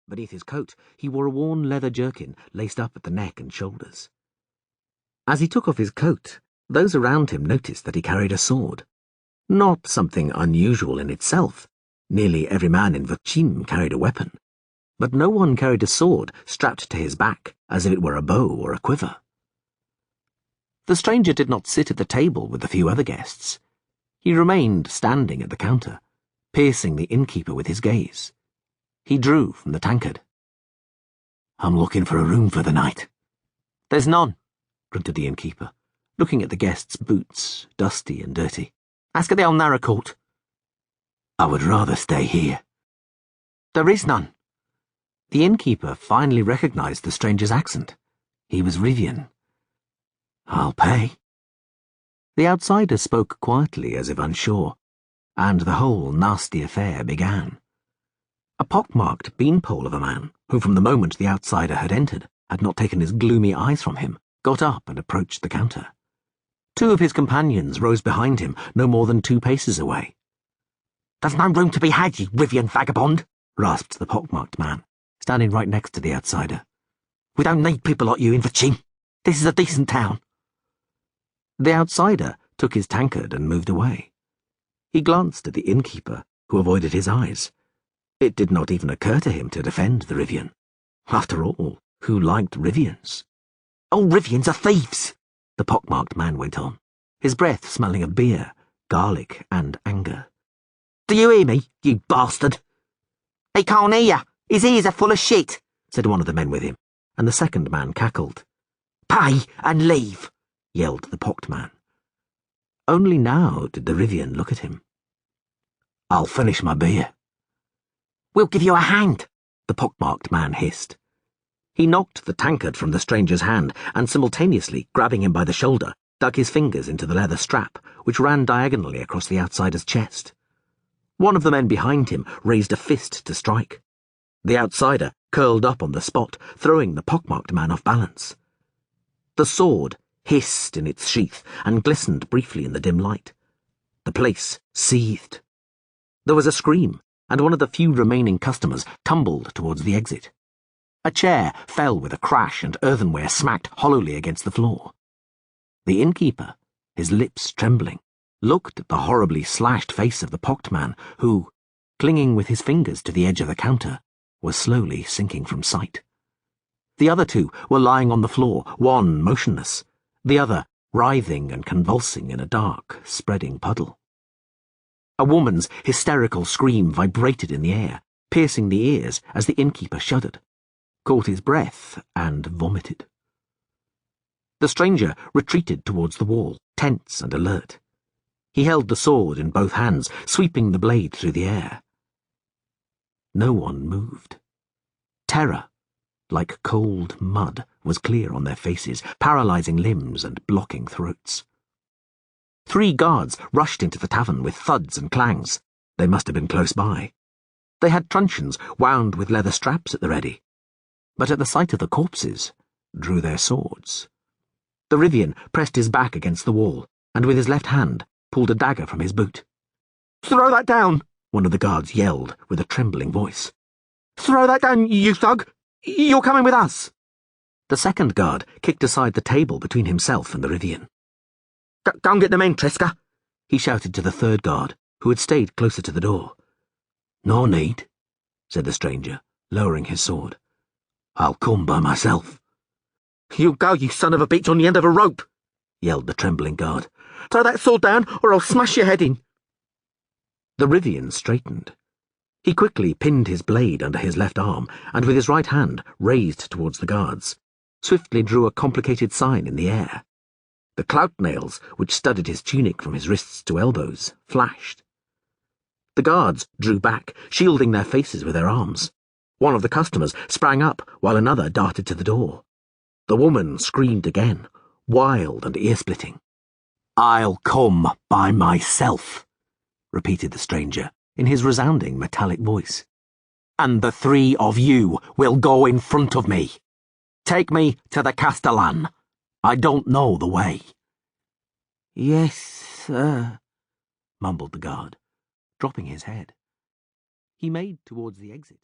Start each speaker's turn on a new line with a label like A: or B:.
A: Beneath his coat, he wore a worn leather jerkin laced up at the neck and shoulders. As he took off his coat, those around him noticed that he carried a sword. Not something unusual in itself. Nearly every man in Wrocin carried a weapon. But no one carried a sword strapped to his back as if it were a bow or a quiver. The stranger did not sit at the table with the few other guests. He remained standing at the counter, piercing the innkeeper with his gaze. He drew from the tankard. "I'm looking for a room for the night." "There's none," grunted the innkeeper, looking at the guest's boots, dusty and dirty. "Ask at the old narrow court." "I would rather stay here." "There is none." The innkeeper finally recognized the stranger's accent. He was Rivian. "I'll pay." The outsider spoke quietly as if unsure, and the whole nasty affair began. A pockmarked beanpole of a man, who from the moment the outsider had entered had not taken his gloomy eyes from him, got up and approached the counter. Two of his companions rose behind him, no more than 2 paces away. "There's no room to be had, you Rivian vagabond," rasped the pockmarked man, standing right next to the outsider. "We don't need people like you in Wrocin. This is a decent town." The outsider took his tankard and moved away. He glanced at the innkeeper, who avoided his eyes. It did not even occur to him to defend the Rivian. After all, who liked Rivians? "All Rivians are thieves," the pockmarked man went on, his breath smelling of beer, garlic, and anger. "Do you hear me, you bastard?" "He can't hear you. His ears are full of shit," said one of the men with him, and the second man cackled. "Pay and leave," yelled the pocked man. Only now did the Rivian look at him. "I'll finish my beer." "We'll give you a hand," the pockmarked man hissed. He knocked the tankard from the stranger's hand and simultaneously, grabbing him by the shoulder, dug his fingers into the leather strap, which ran diagonally across the outsider's chest. One of the men behind him raised a fist to strike. The outsider curled up on the spot, throwing the pockmarked man off balance. The sword hissed in its sheath and glistened briefly in the dim light. The place seethed. There was a scream, and one of the few remaining customers tumbled towards the exit. A chair fell with a crash and earthenware smacked hollowly against the floor. The innkeeper, his lips trembling, looked at the horribly slashed face of the pocked man who, clinging with his fingers to the edge of the counter, was slowly sinking from sight. The other 2 were lying on the floor, one motionless, the other writhing and convulsing in a dark, spreading puddle. A woman's hysterical scream vibrated in the air, piercing the ears as the innkeeper shuddered, caught his breath, and vomited. The stranger retreated towards the wall, tense and alert. He held the sword in both hands, sweeping the blade through the air. No one moved. Terror, like cold mud, was clear on their faces, paralyzing limbs and blocking throats. 3 guards rushed into the tavern with thuds and clangs. They must have been close by. They had truncheons wound with leather straps at the ready, but at the sight of the corpses, drew their swords. The Rivian pressed his back against the wall, and with his left hand pulled a dagger from his boot. "Throw that down!" one of the guards yelled with a trembling voice. "Throw that down, you thug! You're coming with us!" The second guard kicked aside the table between himself and the Rivian. "Go and get the men, Tresca," he shouted to the third guard, who had stayed closer to the door. "No need," said the stranger, lowering his sword. "I'll come by myself." "You go, you son of a bitch, on the end of a rope," yelled the trembling guard. "Throw that sword down, or I'll smash your head in." The Rivian straightened. He quickly pinned his blade under his left arm, and with his right hand, raised towards the guards, swiftly drew a complicated sign in the air. The clout nails, which studded his tunic from his wrists to elbows, flashed. The guards drew back, shielding their faces with their arms. One of the customers sprang up, while another darted to the door. The woman screamed again, wild and ear-splitting. "I'll come by myself," repeated the stranger, in his resounding metallic voice. "And the 3 of you will go in front of me. Take me to the Castellan. I don't know the way." "Yes, sir," mumbled the guard, dropping his head. He made towards the exit.